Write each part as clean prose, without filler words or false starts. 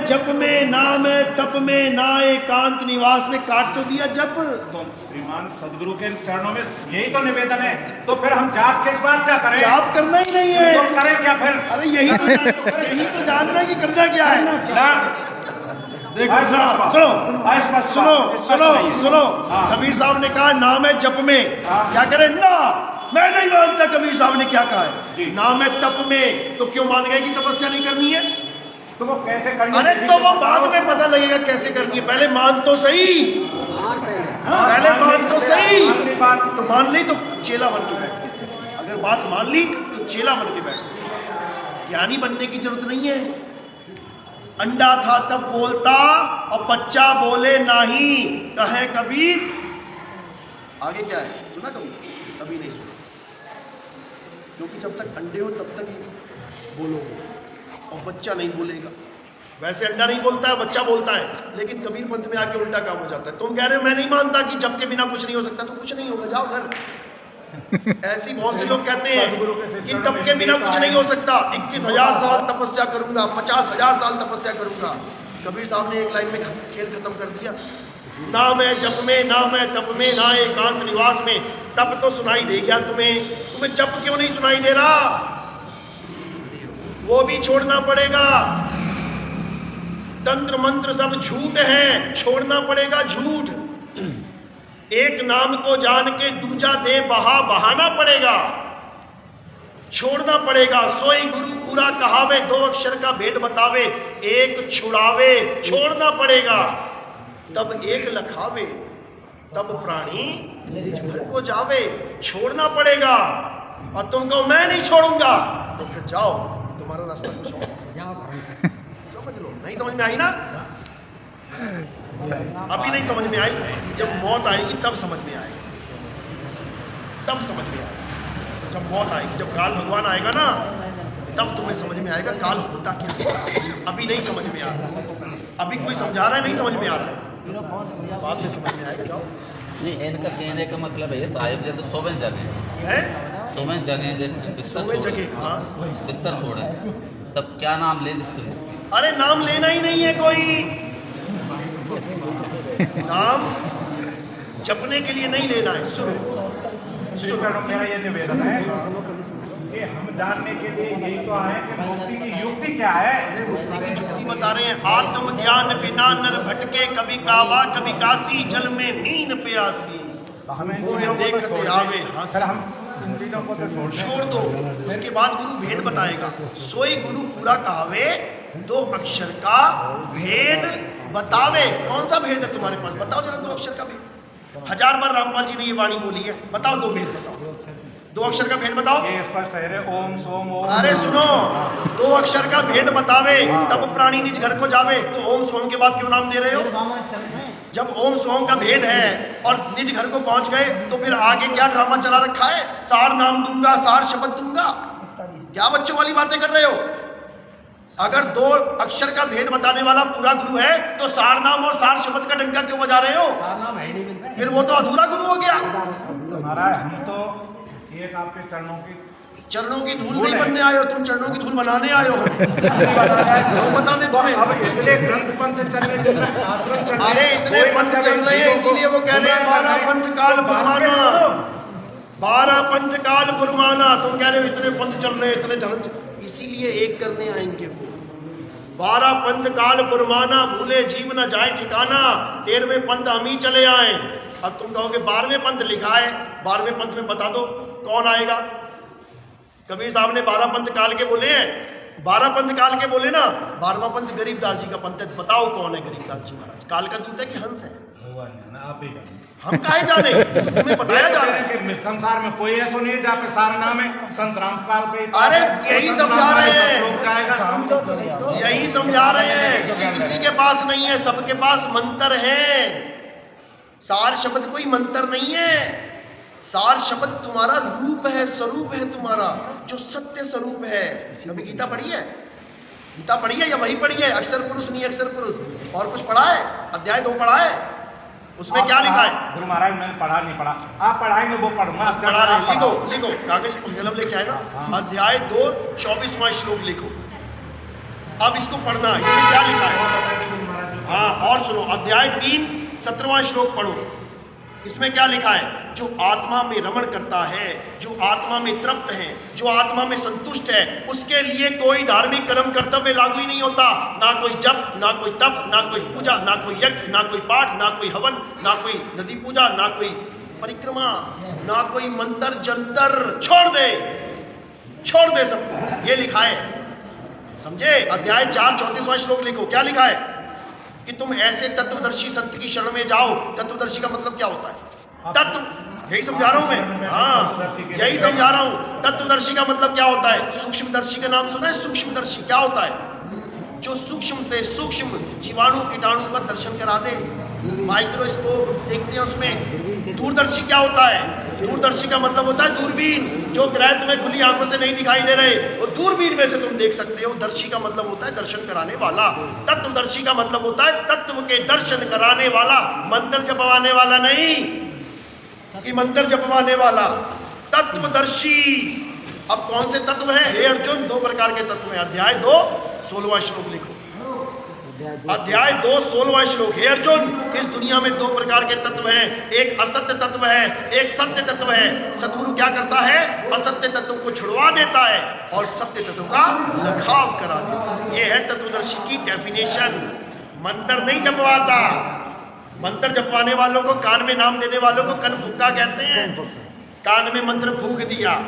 जप में, नाम है तप में, ना एकांत निवास में। काट तो दिया जप। तो श्रीमान सदगुरु के चरणों में यही तो निवेदन है, तो फिर हम जाप किस बात क्या करें? जाप करना ही नहीं है तो करें क्या फिर? अरे यही तो जानना है कि करना क्या है ना। देखो सुनो सुनो सुनो सुनो, कबीर साहब ने कहा नाम है जप में, क्या करें ना। मैं नहीं मानता कबीर साहब ने क्या कहा है, नाम है तप में। तो क्यों मान गए कि तपस्या नहीं करनी है? तो वो कैसे करनी? अरे तो वो बाद में पता लगेगा कैसे करनी है, पहले मान तो सही, पहले मान तो सही। तो मान ली तो चेला बन के बैठो, अगर बात मान ली तो चेला बन के बैठो। ज्ञानी बनने की जरूरत नहीं है। अंडा था तब बोलता और बच्चा बोले नहीं, कहे कबीर। आगे क्या है सुना कभी नहीं सुना, क्योंकि जब तक अंडे हो तब तक ही बोलोगे और बच्चा नहीं बोलेगा। वैसे अंडा नहीं बोलता है, बच्चा बोलता है, लेकिन कबीर पंथ में आके उल्टा काम हो जाता है। तुम कह रहे हो मैं नहीं मानता कि जब के बिना कुछ नहीं हो सकता, तो कुछ नहीं होगा, जाओ घर। ऐसी बहुत से लोग कहते हैं कि तप के बिना कुछ नहीं हो सकता। 21,000 साल तपस्या करूंगा, 50,000 साल तपस्या करूंगा। कबीर साहब ने एक लाइन में खेल खत्म कर दिया। नाम है जप में, नाम है तप में, ना एकांत निवास में। तप तो सुनाई दे गया तुम्हें जप क्यों नहीं सुनाई दे रहा? वो भी छोड़ना पड़ेगा। तंत्र मंत्र सब झूठ है, छोड़ना पड़ेगा झूठ। एक नाम को जान के दूजा दे बहाना पड़ेगा, छोड़ना पड़ेगा। सोई गुरु पूरा कहावे, 2 अक्षर का भेद बतावे, एक छुड़ावे, छोड़ना पड़ेगा। तब एक लखावे, तब प्राणी घर को जावे, छोड़ना पड़ेगा। और तुम कहो मैं नहीं छोड़ूंगा, तो फिर जाओ, तुम्हारा रास्ता कुछ और जाओ। समझ लो, नहीं समझ में आई ना? अभी नहीं समझ में आई, जब मौत आएगी तब समझ में आएगी, तब समझ में आएगी। जब मौत आएगी, जब काल भगवान आएगा ना, तब तुम्हें समझ में आएगा काल होता क्या है। अभी नहीं समझ में आ रहा, अभी कोई समझा रहा है, नहीं समझ में आ रहा है, बाद में समझ में आएगा। जाओ। नहीं, इनका कहने का मतलब है साहिब जैसे 100 जगह है, 100 जगह जैसे 100 जगह, हाँ बिस्तर छोड़े, तब क्या नाम ले जिससे? अरे नाम लेना ही नहीं है कोई, नाम जपने के लिए नहीं लेना है। सुनो मेरा ये निवेदन है कि हम जानने के लिए यही तो आए कि मुक्ति की युक्ति क्या है। अरे मुक्ति की युक्ति बता रहे हैं। आत्म ध्यान बिना नर भटके, कभी काबा कभी काशी, जल में मीन प्यासी। हमें देखते आवे हंस, हम इन चीजों को तो छोड़ दो। उसके बाद गुरु भेद बताएगा। सोई गुरु पूरा कहावे, 2 अक्षर का भेद बतावे। कौन सा भेद है तुम्हारे पास? बताओ जरा 2 अक्षर का भेद। 1000 बार रामपाल जी ने ये वाणी बोली है, बताओ 2 भेद बताओ, 2 अक्षर का भेद बताओ। ये स्पष्ट है रे, ओम सोम ओम। अरे सुनो, 2 अक्षर का भेद बतावे, तब प्राणी निज घर को जावे। तो ओम सोम के बाद क्यों नाम दे रहे हो? जब ओम सोम का भेद है और निज घर को पहुंच गए, तो फिर आगे क्या ड्रामा चला रखा है? सार नाम दूंगा, सार शब्द दूंगा, क्या बच्चों वाली बातें कर रहे हो? अगर 2 अक्षर का भेद बताने वाला पूरा गुरु है, तो सार नाम और सार शब्द का डंका क्यों बजा रहे हो? फिर वो तो अधूरा गुरु हो गया। महाराज हम तो एक आपके चरणों की धूल नहीं बनने आए हो, तुम चरणों की धूल बनाने आए हो। हम बता दें तुम्हें। इतने ग्रंथ पंथ चल रहे, अरे इतने पंथ चल रहे हैं, इसीलिए वो कह रहे हैं 12 पंथ काल बुरमाना, 12 पंथ काल बुरमाना। तुम कह रहे हो इतने पंथ चल रहे हैं, इतने धर्म, इसीलिए एक करने आएंगे वो। 12 पंथ काल बुरमाना, भूले जीव न जाए ठिकाना, 13वें पंथ हम ही चले आए। अब तुम कहोगे 12वें पंथ लिखा है, 12वें पंथ में बता दो कौन आएगा। कबीर साहब ने 12 पंथ काल के बोले हैं, 12 पंथ काल के बोले ना। 12वां पंथ गरीबदास जी का पंथ है। बताओ कौन है गरीबदास जी महाराज? काल का दूत है कि हंस है? हम काहे जाने, तो तुम्हें बताया जा रहा है कि संसार में कोई ऐसा नहीं है जहाँ पे सारा नाम है संत रामपाल पे। अरे यही समझा रहे हैं, यही समझा रहे हैं कि किसी के पास नहीं है, सबके पास मंत्र है। सार शब्द कोई मंत्र नहीं है, सार शब्द तुम्हारा रूप है, स्वरूप है तुम्हारा, जो सत्य स्वरूप है। कभी गीता पढ़ी है? गीता पढ़ी है या वही पढ़ी है? अक्षर पुरुष नहीं अक्षर पुरुष, और कुछ पढ़ा है? अध्याय 2 पढ़ा है? उसमें क्या लिखा है? गुरु महाराज मैंने पढ़ा नहीं पढ़ा, आप पढ़ाएंगे वो पढ़ूंगा। पढ़ा रहे, लिखो कागज कलम लेके आए ना। अध्याय 2 24वां श्लोक लिखो। अब इसको पढ़ना, इसमें क्या लिखा है? हाँ, और सुनो, अध्याय 3 17वां श्लोक पढ़ो। इसमें क्या लिखा है? जो आत्मा में रमण करता है, जो आत्मा में तृप्त है, जो आत्मा में संतुष्ट है, उसके लिए कोई धार्मिक कर्म कर्तव्य लागू ही नहीं होता। ना कोई जप, ना कोई तप, ना कोई पूजा, ना कोई यज्ञ, ना कोई पाठ, ना कोई हवन, ना कोई नदी पूजा, ना कोई परिक्रमा, ना कोई मंत्र जंतर। छोड़ दे सबको। ये लिखा है, समझे? अध्याय 4 34वां श्लोक लिखो। क्या लिखा है? कि तुम ऐसे तत्वदर्शी संत की शरण में जाओ। तत्वदर्शी का मतलब क्या होता है? तत्व, यही समझा रहा हूं मैं। हाँ, यही समझा रहा हूं। तत्वदर्शी का मतलब क्या होता है? सूक्ष्मदर्शी का नाम सुना है? सूक्ष्मदर्शी क्या होता है? जो सूक्ष्म से सूक्ष्म जीवाणु कीटाणु का दर्शन करा दे। माइक्रोस्कोप देखते हैं उसमें। दूरदर्शी क्या होता है? दूरदर्शी का मतलब होता है दूरबीन, जो ग्रह तुम्हें खुली आंखों से नहीं दिखाई दे रहे, वो दूरबीन में से तुम देख सकते हो। दर्शी का मतलब होता है दर्शन कराने वाला। तत्वदर्शी का मतलब होता है तत्व के दर्शन कराने वाला, मंत्र जपवाने वाला नहीं कि मंत्र जपवाने वाला। तत्वदर्शी। अब कौन से तत्व हैं? हे अर्जुन, 2 प्रकार के तत्व हैं। अध्याय 2 16वां श्लोक लिखो। अध्याय 2 16वां श्लोक। हे अर्जुन, इस दुनिया में 2 प्रकार के तत्व हैं। एक असत्य तत्व है, एक सत्य तत्व है। सतगुरु क्या करता है? असत्य तत्व को छुड़वा देता है और सत्य तत्व का लगाव करा देता है। यह है तत्वदर्शी की डेफिनेशन। मंत्र नहीं जपवाता। मंत्र जपवाने वालों को, कान में नाम देने वालों को कनफुक्का कहते हैं। कान में मंत्र फूंक दिया।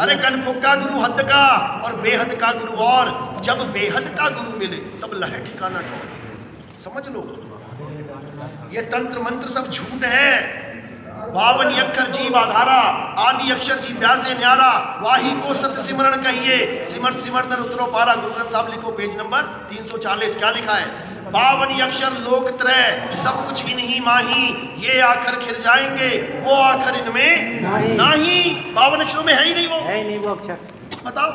अरे कनफुक्का गुरु हद का और बेहद का गुरु और। जब बेहद का गुरु मिले तब लहे ठिकाना ठहर। समझ लो, ये तंत्र मंत्र सब झूठ है। 52 अक्षर जीव आधारा, आदि अक्षर जीव व्यासे न्यारा, वाही को सत्य सिमरण कहिए, सिमर सिमर नर उतरो पारा। गुरु ग्रंथ साहब लिखो, पेज नंबर 340। क्या लिखा है? 52 अक्षर लोक त्रय, सब कुछ इन्हीं माही, ये आखर खिर जाएंगे, वो आखर इनमें नहीं। 52 अक्षरों में है ही नहीं वो अक्षर। बताओ,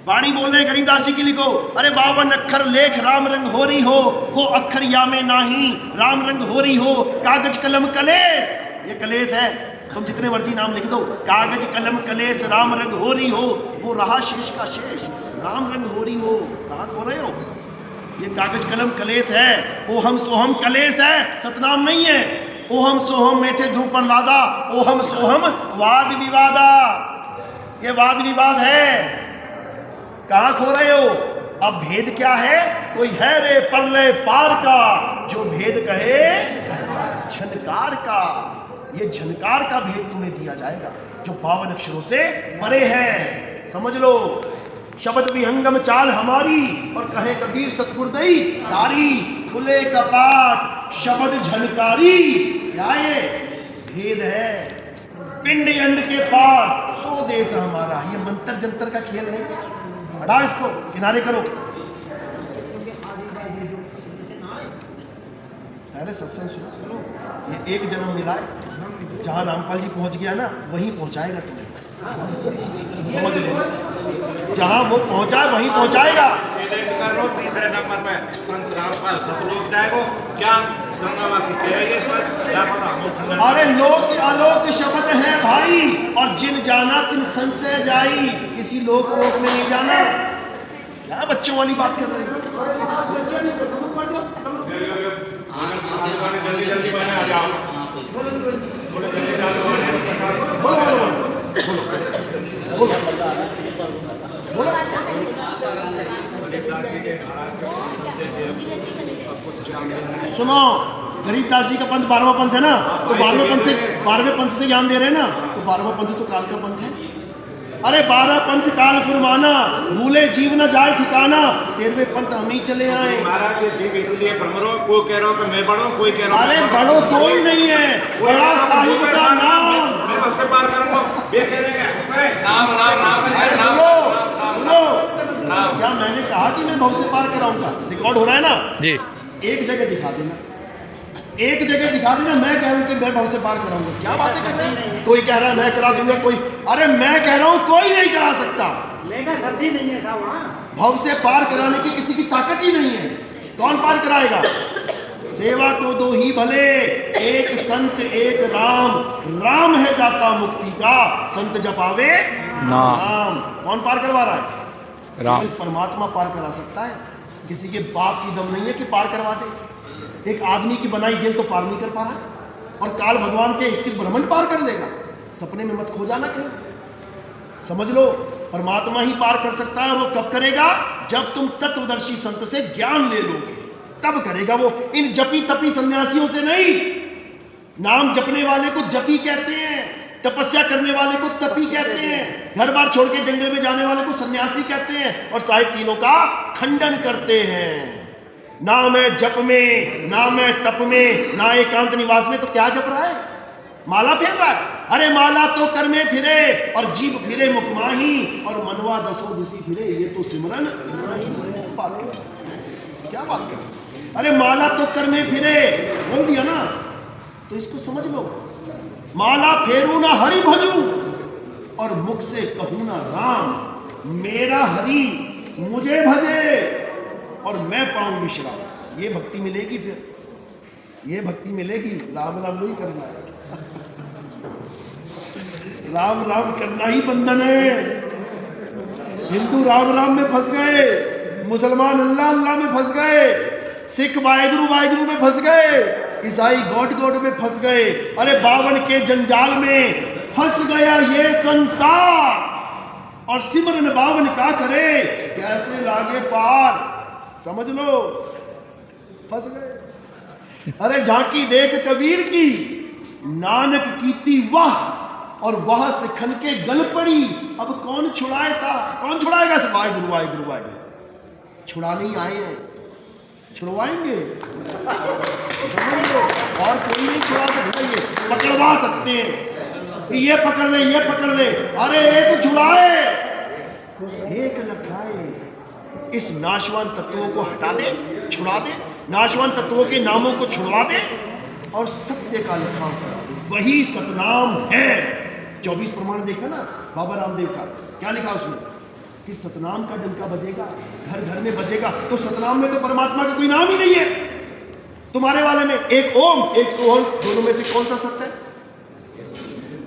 वाणी बोल रहे गरीबदास जी की लिखो। अरे 52 अक्षर लेख राम रंग हो रही हो, वो अक्षर या में नाही, राम रंग हो रही हो। कागज कलम कलेश, ये कलेश है, तुम जितने मर्जी नाम लिख दो। कागज कलम कलेश, राम रंग हो रही हो, वो रहा शेष का शेष, राम रंग हो रही हो। कहाँ खो रहे हो? ये कागज कलम कलेश है। ओहम सोहम कलेश है, सतनाम नहीं है। ओहम सोहम में थे ध्रुव प्रहलादा, ओहम सोहम वाद विवादा। ये वाद विवाद है। कहाँ खो रहे हो? अब भेद क्या है? कोई है रे परलय पार का, जो भेद कहे झनकार का। ये झनकार का भेद तुम्हें दिया जाएगा जो 52 अक्षरों से परे है। समझ लो, शब्द विहंगम चाल हमारी, और कहे कबीर सतगुरुदई तारी। खुले कपाट शब्द झनकारी, क्या ये भेद है? पिंड अंड के पार सो देश हमारा। ये मंत्र जंतर का खेल नहीं है। हटा इसको, किनारे करो। पहले सत्संग सुनो। ये एक जन्म मिला है, जहां रामपाल जी पहुंच गया ना, वहीं पहुंचाएगा तुम्हें। समझ लेना, जहां वो पहुंचा वहीं पहुंचाएगा। कर लो 3रे नंबर पे संत रामपाल सतलोक जाएगा। क्या गंगा की कह रही है इस पर? क्या पता? अरे लोक आलोक शब्द है भाई, और जिन जाना तिन संशय जाई। किसी लोक वोक में नहीं जाना। क्या बच्चों वाली बात कर रहे हैं? जल्दी जल्दी बने आ जाओ। बोलो। सुनो, गरीबदास जी का पंथ 12वां पंथ है ना, तो 12वें पंथ से ज्ञान दे रहे हैं ना, तो 12वां पंथ तो काल का पंथ है। अरे 12 पंथ काल फुरमाना, भूले जीव न जाए ठिकाना। 13वें पंथ हम ही चले आए। महाराज ये जीव इसलिए भ्रम रहो, कोई कह रहा हो कि मैं बड़ो, कोई कह रहा हो। अरे बड़ो कोई नहीं है, बड़ा साहिब का नाम। मैं कब से बात करूंगा? ये कह रहे हैं नाम नाम नाम। अरे सुनो, क्या मैंने कहा कि मैं भव से पार कराऊंगा? रिकॉर्ड हो रहा है ना जी। एक जगह दिखा देना, एक जगह दिखा देना। मैं कह रहा हूं कि मैं भव से पार कराऊंगा। क्या बातें कर रहे हैं? कोई कह रहा है मैं करा दूंगा, कोई। अरे मैं कह रहा हूं कोई नहीं करा सकता। शब्द नहीं है साहब। भव से पार कराने की किसी की ताकत ही नहीं है। कौन पार कराएगा? सेवा को दो ही भले, एक संत एक राम। राम है दाता मुक्ति का, संत जपावे नाम। कौन पार करवा रहा है? राम। केवल परमात्मा पार करा सकता है, किसी के बाप की दम नहीं है कि पार करवा दे। एक आदमी की बनाई जेल तो पार नहीं कर पा रहा है, और काल भगवान के 21 ब्रह्मांड पार कर देगा। सपने में मत खो जाना कहीं, समझ लो परमात्मा ही पार कर सकता है। और वो कब करेगा? जब तुम तत्वदर्शी संत से ज्ञान ले लोगे, तब करेगा वो, इन जपी तपी सन्यासियों से नहीं। नाम जपने वाले को जपी कहते हैं, तपस्या करने वाले को तपी कहते हैं, घर बार छोड़ के जंगल में जाने वाले को सन्यासी कहते हैं। और साहिब तीनों का खंडन करते हैं। ना मैं जप में, ना मैं तप में, ना एकांत निवास में, तो क्या जप रहा है? माला फेर रहा है। अरे माला तो कर में फिरे और जीभ फिरे मुख माही और मनवा दसों दिशी फिरे, ये तो सिमरन बात कर, क्या बात कर? अरे माला तो कर में फिरे बोल दिया ना, तो इसको समझ लो। माला फेरू ना हरि भजू और मुख से कहूं ना राम। मेरा हरि मुझे भजे और मैं पाऊं विश्राम। ये भक्ति मिलेगी, फिर ये भक्ति मिलेगी। राम राम नहीं करना है, राम राम करना ही बंधन है। हिंदू राम राम में फंस गए, मुसलमान अल्लाह अल्लाह में फंस गए, सिख वाहिगुरु वाहिगुरु में फंस गए, ईसाई गॉड गॉड में फंस गए। अरे बावन के जंजाल में फंस गया ये संसार। और सिमरन बावन का करे कैसे लागे पार, समझ लो फंस गए। अरे झांकी देख कबीर की, नानक कीती वाह और वह सिखन के गल पड़ी। अब कौन छुड़ाए था, कौन छुड़ाएगा? वाहिगुरु वाहिगुरु वाहिगुरु। छुड़ाने ही आए हैं, छुड़वाएंगे, समझ लो। और कोई नहीं छुड़ा सकता, ये पकड़वा सकते हैं कि ये पकड़ ले, ये पकड़ ले। अरे एक छुड़ाए, एक लखाए। इस नाशवान तत्वों को हटा दे, छुड़ा दे, नाशवान तत्वों के नामों को छुड़वा दे और सत्य का लिखाव करा दे। वही सतनाम है। 24 प्रमाण देखा ना बाबा रामदेव का, क्या लिखा उसमें कि सतनाम का डंका बजेगा, घर घर में बजेगा। तो सतनाम में तो परमात्मा का कोई नाम ही नहीं है। तुम्हारे वाले में एक ओम एक सोहम, दोनों में से कौन सा सत्य है?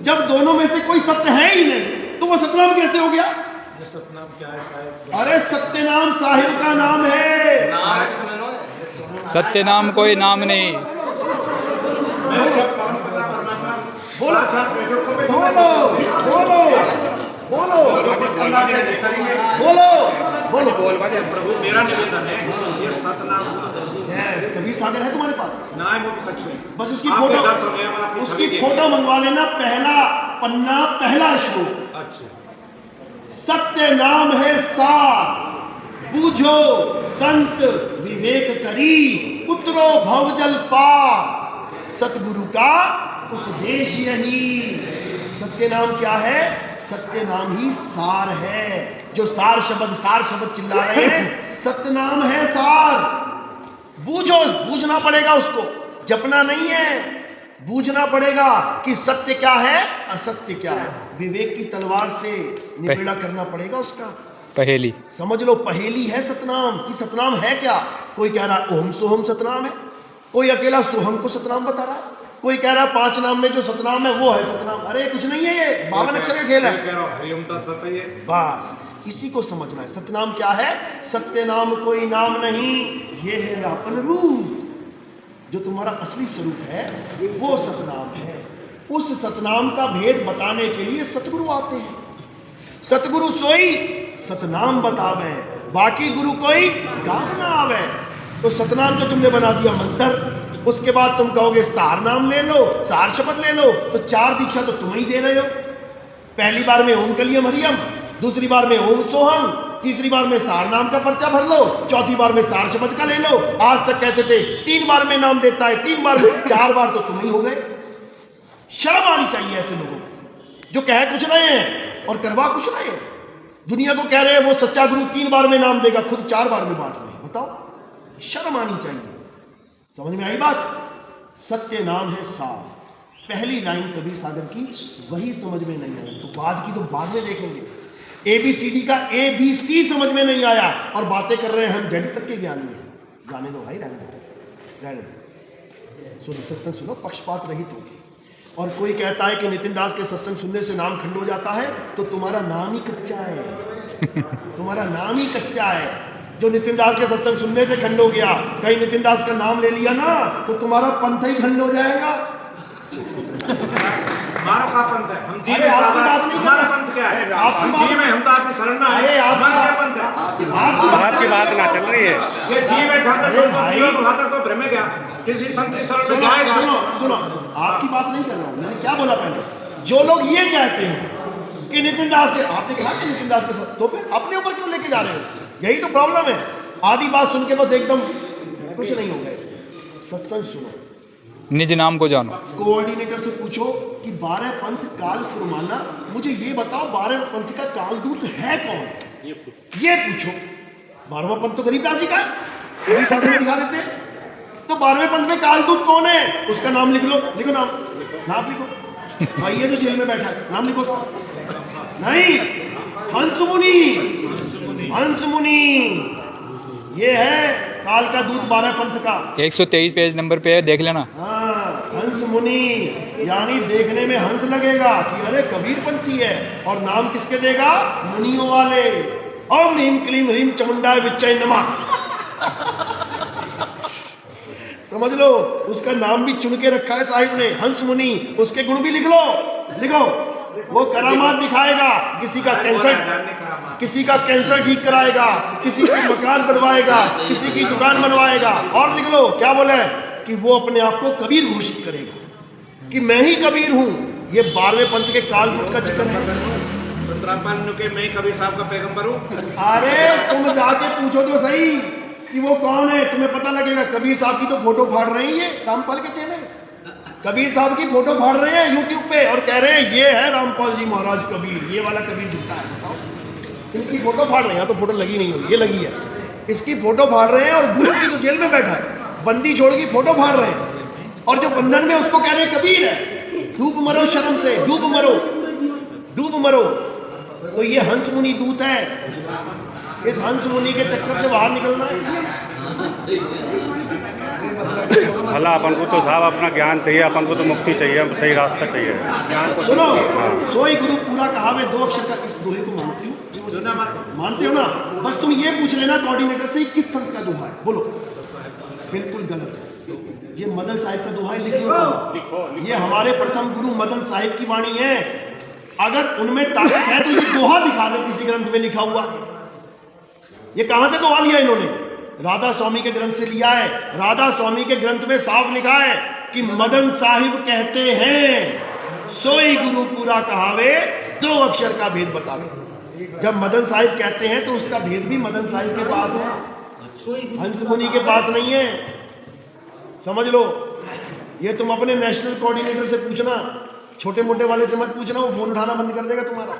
जब दोनों में से कोई सत्य है ही नहीं तो वो सतनाम कैसे हो गया? सतनाम क्या है साहिब? अरे सत्य नाम साहिब का नाम है। सत्य नाम कोई नाम नहीं। बोलो बोलो बोलो बोलो बोलो बोलो बोल प्रभु, मेरा निवेदन है ये सतनाम यस, कबीर सागर है तुम्हारे पास? ना है, वो कच्छु है। बस उसकी फोटो मंगवा लेना, पहला पन्ना पहला श्लोक। अच्छा, सत्य नाम है सार, बूझो संत विवेक करी, उतरो भव जल पार। सतगुरु का उपदेश यही। सत्य नाम क्या है? सत्य नाम ही सार है। जो सार शब्द चिल्ला रहे हैं, सत्य नाम है सार। बूझो, बूझना पड़ेगा उसको, जपना नहीं है, बूझना पड़ेगा कि सत्य क्या है, असत्य क्या है। विवेक की तलवार से निबेड़ा करना पड़ेगा उसका। पहेली समझ लो, पहेली है सतनाम कि सतनाम है क्या। कोई कह रहा ओम सोहम सतनाम है, कोई अकेला सोहम को सतनाम बता रहा है, कोई कह रहा 5 नाम में जो सतनाम है वो है सतनाम। अरे कुछ नहीं है, ये 52 अक्षर का खेल है। बस इसी को समझना है। सतनाम क्या है? सत्य नाम कोई नाम नहीं, ये है अपन रूप। जो तुम्हारा असली स्वरूप है वो सतनाम है। उस सतनाम का भेद बताने के लिए सतगुरु आते हैं। सतगुरु सोई सतनाम बतावे, बाकी गुरु कोई गाम ना आवे। तो सतनाम तो तुमने बना दिया मंत्र, उसके बाद तुम कहोगे सार नाम ले लो, सार शपथ ले लो। तो 4 दीक्षा तो तुम ही दे रहे हो। पहली बार में ओम कलियम हरियम, दूसरी बार में ओम सोहम, तीसरी बार में सार नाम का पर्चा भर लो, चौथी बार में सार शब्द का ले लो। आज तक कहते थे 3 बार में नाम देता है, 3 बार में, 4 बार तो तुम ही हो गए। शर्म आनी चाहिए ऐसे लोगों को जो कह कुछ रहे हैं और करवा कुछ रहे हैं। दुनिया को कह रहे हैं वो सच्चा गुरु 3 बार में नाम देगा, खुद 4 बार में बांट रहे हैं। बताओ, शर्म आनी चाहिए। समझ में आई बात? सत्य नाम है सार। पहली लाइन कबीर सागर की वही समझ में नहीं आई, तो बाद की तो बाद में देखेंगे। ABCD का ABC समझ में नहीं आया और बातें कर रहे हैं हम जेड तक के ज्ञानी हैं। जाने दो भाई, रहने दो। सुनो, सत्संग सुनो, पक्षपात रहित होगी। और कोई कहता है कि नितिन दास के सत्संग सुनने से नाम खंड हो जाता है, तो तुम्हारा नाम ही कच्चा है। तुम्हारा नाम ही कच्चा है। जो नितिन दास के सत्संग सुनने से खंड हो गया, कहीं नितिन दास का नाम ले लिया ना तो तुम्हारा पंथ ही खंड हो जाएगा। हमारा क्या पंथ है? हम जी अरे में आपकी बात नहीं हमारा कर रहा। पंथ क्या है? आपकी हम बात- जी में हम तो आपकी शरण में अरे है। आपकी हमारा क्या बात- पंथ है? आपकी आपकी बात ना चल रही है। ये जी में जहाँ तक अरे भाई- वहाँ तक तो भ्रमे गया, किसी संत की शरण में सुनो जाएगा। सुनो सुनो, आपकी बात नहीं कर रहा हूँ। मैंने क्या बोला पहले? जो लोग ये कहते हैं कि नितिन दास के, आपने कहा कि नितिन दास के साथ, तो फिर अपने ऊपर क्यों लेके जा रहे हो? यही तो प्रॉब्लम है। आधी बात सुन के बस एकदम कुछ नहीं होगा इससे। सत्संग सुनो, निज नाम को जानो। कोऑर्डिनेटर से पूछो कि 12 पंथ काल फुरमाना, मुझे ये बताओ 12 पंथ का कालदूत है कौन? ये पूछो। 12वां पंथ तो गरीबदास जी का है, कबीर साहब में दिखा देते हैं। तो 12वें पंथ में कालदूत कौन है? उसका नाम लिख लो। लिखो नाम, नाम लिखो। भाई ये जो जेल में बैठा है, नाम लिखो उसका। नहीं, हंस मुनि। हंस मुनि ये है काल का दूत 12 पंथ का। 123 पेज नंबर पे है, देख लेना। हाँ, हंस मुनि, यानी देखने में हंस लगेगा कि अरे कबीर पंथी है, और नाम किसके देगा? मुनियों वाले। ओम ह्रीम क्लीम ह्रीम चमुंडाय विच्चय नमः। समझ लो, उसका नाम भी चुन के रखा है साहिब ने, हंस मुनि। उसके गुण भी लिख लो, लिखो। वो करामात दिखाएगा, किसी का कैंसर ठीक कराएगा, किसी की मकान बनवाएगा, किसी की दुकान बनवाएगा। और लिख लो क्या बोला है कि वो अपने आप को कबीर घोषित करेगा कि मैं ही कबीर हूं। ये 12वें पंथ के कालदूत का जिक्र है। 17 के मैं कबीर साहब का पैगंबर हूँ। अरे तुम जाके पूछो तो सही कि वो कौन है, तुम्हें पता लगेगा। कबीर साहब की तो फोटो फाड़ रहे हैं ये रामपाल के चेले। कबीर साहब की फोटो फाड़ रहे हैं यूट्यूब पे और कह रहे हैं ये है रामपाल जी महाराज कबीर। ये वाला कबीर झूठा है, बताओ। इनकी फोटो फाड़ रहे हैं, तो फोटो लगी नहीं होगी, ये लगी है। इसकी फोटो फाड़ रहे हैं, और गुरु की जो जेल में बैठा है बंदी छोड़ की फोटो फाड़ रहे हैं, और जो बंधन में उसको कह रहे हैं कबीर है। डूब मरो शर्म से, डूब मरो, डूब मरो। तो ये हंस मुनि दूत है। इस हंस मुनि के चक्कर से बाहर निकलना है। भला अपन को तो साहब अपना ज्ञान चाहिए, अपन को तो मुक्ति चाहिए, सही रास्ता चाहिए। सुनो, सोई गुरु पूरा कहावे 2 अक्षर का, इस दोहे को मानती हूँ? मानते हो ना? बस तुम ये पूछ लेना कोऑर्डिनेटर से किस संत का दोहा है, बोलो। बिल्कुल गलत है, ये मदन साहिब का दोहा है। लिख लो, ये हमारे प्रथम गुरु मदन साहिब की वाणी है। अगर उनमें ताकत है तो ये दोहा दिखा दे किसी ग्रंथ में लिखा हुआ। ये कहां से दोहा लिया इन्होंने? राधा स्वामी के ग्रंथ से लिया है। राधा स्वामी के ग्रंथ में साफ लिखा है कि मदन साहिब कहते हैं सोई गुरु पूरा कहावे 2 अक्षर का भेद बतावे। जब मदन साहिब कहते हैं तो उसका भेद भी मदन साहिब के पास है, हंस मुनि के पास नहीं है। समझ लो, ये तुम अपने नेशनल कोऑर्डिनेटर से पूछना, छोटे मोटे वाले से मत पूछना, वो फोन उठाना बंद कर देगा तुम्हारा।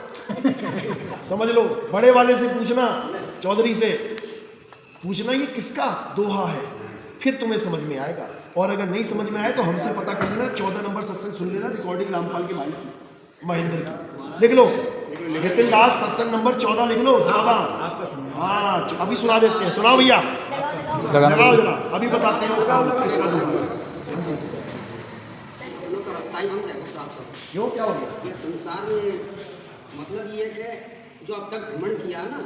समझ लो, बड़े वाले से पूछना, चौधरी से पूछना ये किसका दोहा है, फिर तुम्हें समझ में आएगा। और अगर नहीं समझ में आए तो हमसे पता कर लेना। 14 नंबर सत्संग सुन लेना, रिकॉर्डिंग रामपाल के भाई की, महेंद्र की। लिख लो, नितिन दास सत्संग नंबर 14 लिख लो, 14। हाँ, अभी सुना देते हैं। सुनाओ भैया, लगाओ जरा, अभी बताते हैं वो क्या किसका दोहा है। क्यों, क्या हो गया? ये संसार में मतलब ये है कि जो अब तक भ्रमण किया ना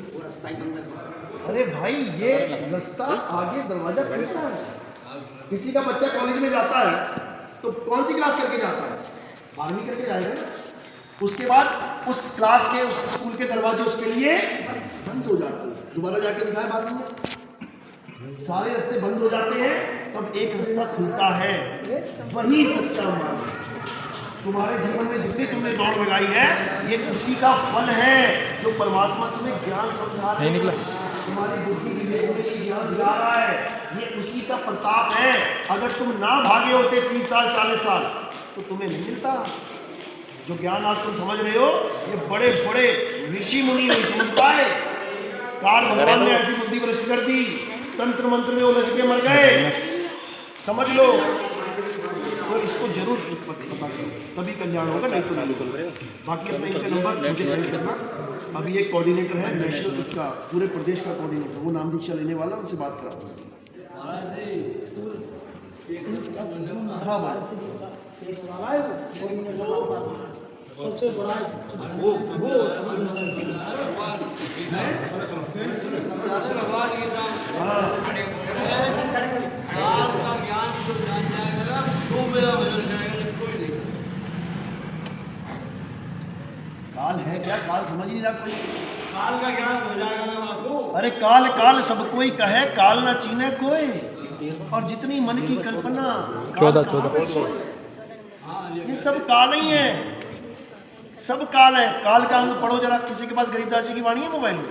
वो रास्ता ही बंधक है। अरे भाई, ये रास्ता आगे दरवाजा खुलता है। किसी का बच्चा कॉलेज में जाता है तो कौन सी क्लास करके जाता है? 12वीं करके जाएगा ना। उसके बाद उस क्लास के, उस स्कूल के दरवाजे उसके लिए बंद हो जाते हैं। दोबारा जाके दिखाए 12वीं में सारे रास्ते बंद हो जाते हैं, तब एक रास्ता खुलता है, वही सच्चा मार्ग। तुम्हारे जीवन में जितनी तुमने दौड़ लगाई है ये उसी का फल है जो परमात्मा तुम्हें ज्ञान समझा रहा है। तुम्हारी बुद्धि विवेक में ज्ञान सिखा रहा है, ये उसी का प्रताप है। अगर तुम ना भागे होते 30 साल 40 साल तो तुम्हें नहीं मिलता जो ज्ञान आज तुम समझ रहे हो। ये बड़े बड़े ऋषि मुनि नहीं समझ पाए। काल भगवान ने ऐसी बुद्धि भ्रष्ट कर दी, तंत्र मंत्र में उलझ के मर गए। समझ लो, तो इसको जरूर पता करो, तभी कल्याण होगा, नहीं तो नहीं होगा। बाकी अपने इनका नंबर मुझे सेंड करना। अभी एक कोऑर्डिनेटर है नेशनल, इसका पूरे प्रदेश का कोऑर्डिनेटर, वो नाम दीक्षा लेने वाला, उनसे बात कराओ। हाँ काल है क्या? काल समझ नहीं रहा कोई। काल का ज्ञान हो जाएगा ना आपको। अरे काल काल सब कोई कहे, काल ना चीने कोई, और जितनी मन की कल्पना 14 ये सब काल ही है, सब काल है। काल का अंग पढ़ो जरा, किसी के पास गरीबदास जी की वाणी है मोबाइल में?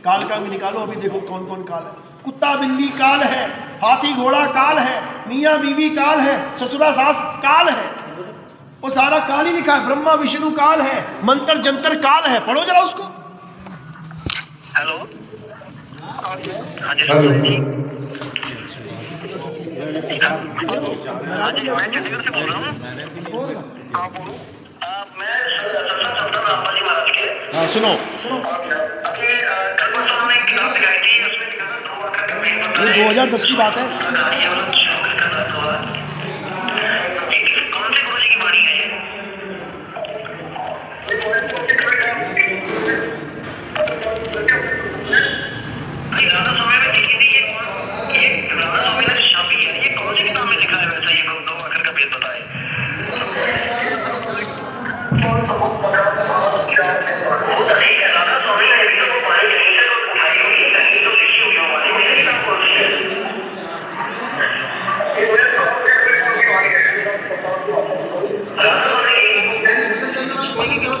काल का अंग निकालो, अभी देखो कौन कौन काल है। कुत्ता बिल्ली काल है, हाथी घोड़ा काल है, मियाँ बीवी काल है, ससुरा सास काल है, वो सारा काल ही लिखा है। ब्रह्मा विष्णु काल है, मंत्र जंतर काल है, पढ़ो जरा उसको। हेलो, हाँ जी सरदार जी। हाँ जी, मैं चंडीगढ़ से बोल रहा हूँ। हाँ बोलो। मैं सत्संग रामपाल जी महाराज के। हाँ सुनो, अभी कल परसों उन्होंने एक किताब दिखाई थी, उसमें लिखा था ये 2010 की बात है। कौन से गुरु जी की वाणी है ये? भाई राधा स्वामी में लिखी थी ये राधा स्वामी ने छापी है, ये कौन सी किताब में लिखा है वैसा? ये दो अक्षर का भेद बताए। वो तो ठीक है, राधा स्वामी ने भी तो वो वाणी कहीं से तो उठाई हुई, कहीं तो लिखी हुई वो वाणी, मेरी किताब कौन सी है?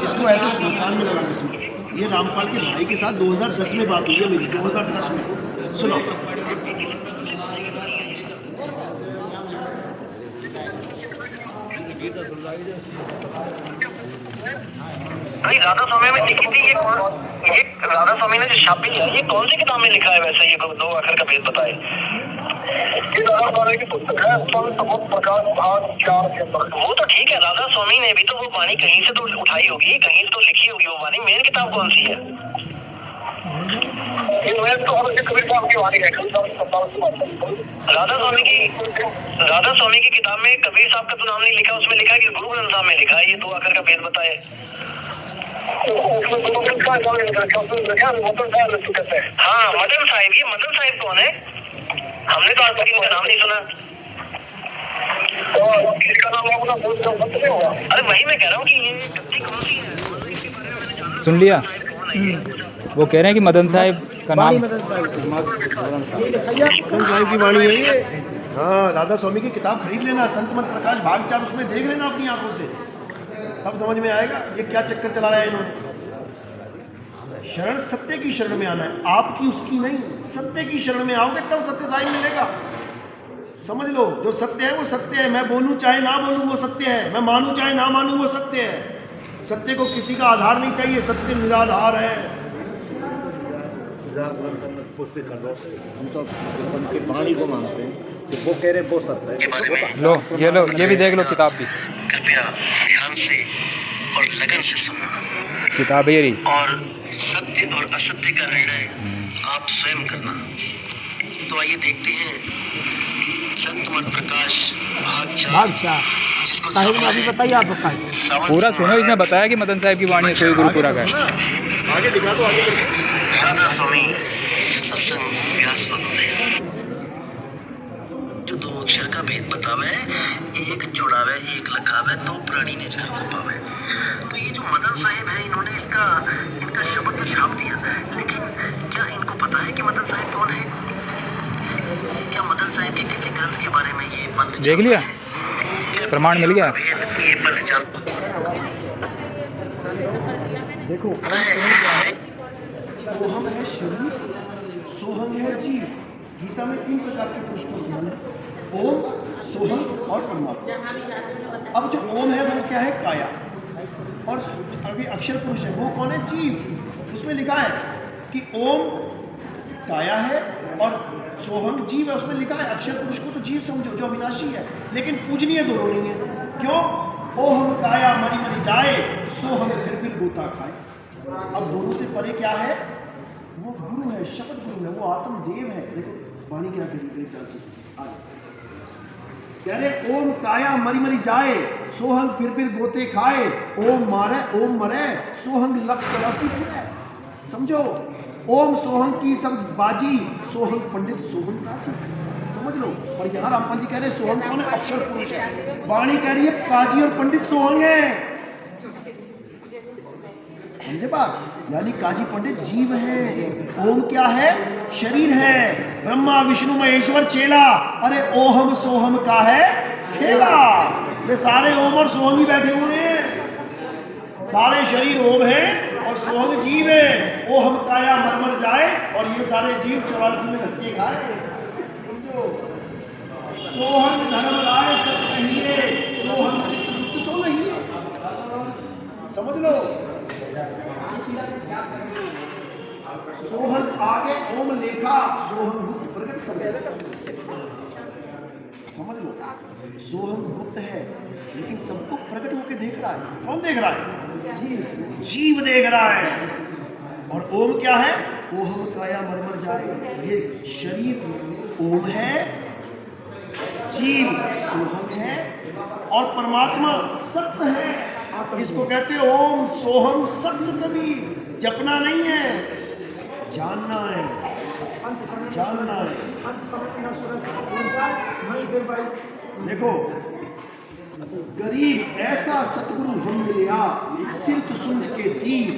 इसको ऐसे सुनो, कान में लगा के सुनो। ये रामपाल के भाई के साथ 2010 में बात हुई है मेरी, 2010 में। सुनो, भाई राधा स्वामी में लिखी थी ये राधा स्वामी ने जो छापी है, ये कौन सी किताब में लिखा है वैसे? ये दो अक्षर का भेद बताए। ये राधा स्वामी की पुस्तक है, प्रकाश भाग 4 के अंदर। वो तो ठीक है, राधा स्वामी ने भी तो वो वाणी कहीं से तो उठाई होगी, कहीं से तो लिखी होगी वो वाणी। मेरी किताब कौन सी है? ये तो कबीर साहब की वाणी है। राधा स्वामी की किताब में कबीर साहब का तो नाम नहीं लिखा, उसमें लिखा है कि गुरु ग्रंथ साहब में लिखा है ये दो अक्षर का भेद बताए। हाँ मदन साहिब, ये मदन साहिब कौन है? हमने तो आज तक इनका नाम नहीं सुना। इसका नाम अरे वही मैं कह रहा हूँ कि ये गद्दी कौन सी है? सुन लिया? वो कह रहे हैं कि मदन साहिब का नाम, मदन साहिब की वाणी है ये। हाँ, राधा स्वामी की किताब खरीद लेना, संत मत प्रकाश भाग 4, उसमें देख लेना अपनी आंखों से, तब समझ में आएगा ये क्या चक्कर चला रहा है इन्होंने। शरण सत्य की शरण में आना है, आपकी उसकी नहीं। सत्य की शरण में आओगे तब सत्य साईं मिलेगा। समझ लो, जो सत्य है वो सत्य है। मैं बोलूं चाहे ना बोलूं वो सत्य है, मैं मानूं चाहे ना मानूं वो सत्य है। सत्य को किसी का आधार नहीं चाहिए, सत्य निराधार है। हम तो संत की वाणी को मानते हैं, तो वो कह रहे वो सत्य है। लो ये भी देख लो किताब भी। कृपया ध्यान से और लगन से सुनना। किताब है ये, और सत्य और असत्य का निर्णय आप स्वयं करना। तो आइए देखते हैं संत मत प्रकाश भाग 4, जिसको साहिब ने अभी बताइए। आप पूरा सुनो, इसने बताया कि मदन साहिब की वाणी है, सोई गुरुपुरा का है। आगे दिखा दो, आगे राधा स्वामी सत्संग व्यास वालों ने जो दो अक्षर का भेद बतावे, एक छुड़ावे एक लखावे, दो प्राणी ने घर को पावे। तो ये जो मदन साहिब है, इन्होंने इनका शब्द तो छाप दिया, लेकिन क्या इनको पता है कि मदन साहिब कौन है? क्या मदन साहिब के किसी ग्रंथ के बारे में ये पंथ देख लिया? प्रमाण मिल गया? ये पंथ देखो, सोहम है शरीर, सोहम है जीव। गीता में 3 प्रकार के पुरुष को ज्ञान है, ओम, सोहम और परमात्मा। अब जो ओम है वो क्या है? काया। और अभी अक्षर पुरुष है, वो कौन है? जीव। उसमें लिखा है कि ओम काया है और सोहम जीव है। उसमें लिखा है अक्षर पुरुष को तो जीव समझो जो अविनाशी है, लेकिन पूजनीय दोनों नहीं है। क्यों? ओहम काया मरी मरी जाए, सोहम फिर बूता खाए। अब दोनों से परे क्या है? वो गुरु है, शब्द गुरु है, वो आत्मदेव है। देखो वाणी क्या कह रही है, कह रहे ओम काया मरी मरी जाए, सोहंग फिर गोते खाए, ओम मारे ओम मरे, सोहंग लख तलाशी फिरे। समझो, ओम सोहंग की सब बाजी, सोहंग पंडित सोहंग काजी। समझ लो। और यहाँ रामपाल जी कह रहे हैं सोहंग कौन है? अक्षर पुरुष है। वाणी कह रही है काजी और पंडित सोहंग है। समझे बात? यानी काजी पंडित जीव है, ओम क्या है? शरीर है। ब्रह्मा विष्णु महेश्वर चेला, अरे ओहम सोहम का है खेला। वे सारे ओम और सोहम ही बैठे हुए हैं। सारे शरीर ओम है और सोहम जीव है। ओहम काया मर जाए और ये सारे जीव 84 में धक्के खाए। समझो, सोहम धर्म राय सच कहिए, सोहम चित्त सो नहीं है। समझ लो, सोहम आगे ओम लेखा, सोहम गुप्त प्रकट समझ लो। सोहम गुप्त है लेकिन सबको प्रकट होकर देख रहा है। कौन देख रहा है? जीव देख रहा है। और ओम क्या है? ओहम काया मर जाए, ये शरीर ओम है, जीव सोहम है और परमात्मा सत्य है। इसको कहते हैं ओम सोहम सत्य। कभी जपना नहीं है, जानना है, जानना है। देखो, गरीब ऐसा सतगुरु हम मिलिया, सिर तो सुन के तीर,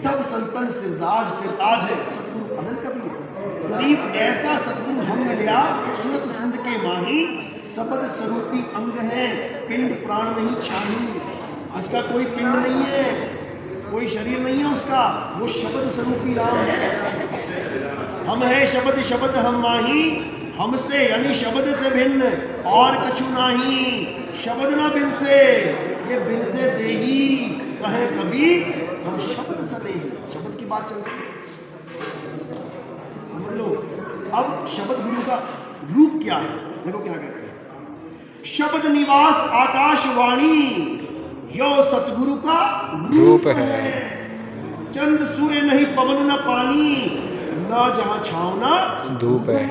सब संतन सिरदाज सिरताज है। सतगुरु अनंत कबीर। गरीब ऐसा सतगुरु हम मिलिया, सुनत सिंध के माही, शब्द स्वरूपी अंग है, पिंड प्राण नहीं छानी। उसका कोई पिंड नहीं है, कोई शरीर नहीं है उसका, वो शब्द स्वरूपी राम है। हम है शब्द, शब्द हम माही, हमसे यानी शब्द से भिन्न और कछु नाही। शब्द ना बिन से, ये बिन से देही कहे कबीर, हम शब्द से देही। शब्द की बात चलती है, समझ लो। अब शब्द गुरु का रूप क्या है? देखो क्या कहते हैं, शब्द निवास आकाशवाणी, यो सतगुरु का रूप है। चंद सूर्य नहीं पवन न पानी, ना जहां छाव ना धूप है।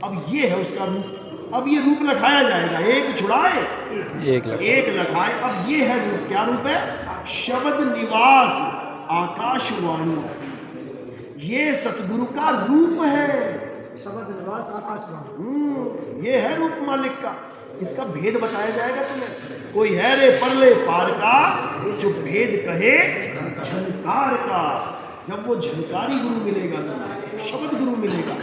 अब ये है उसका रूप। अब ये रूप लखाया जाएगा, एक छुड़ाए एक लखाए। अब ये है रूप। क्या रूप है? शब्द निवास आकाशवाणी, ये सतगुरु का रूप है। शब्द निवास आकाशवाणी, ये है रूप मालिक का। इसका भेद बताया जाएगा तुम्हें। कोई है रे परले पार का, जो भेद कहे झनकार का। जब वो झनकारी गुरु मिलेगा तुम्हें, शब्द गुरु मिलेगा,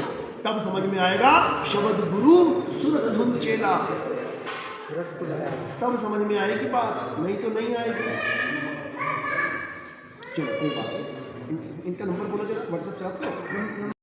तब समझ में आएगा शब्द गुरु सुरत धुन चेला। तब समझ में आएगी बात, नहीं तो नहीं आएगी। चलो कोई बात नहीं। इनका नंबर बोला जरा, व्हाट्सएप चलाते हो?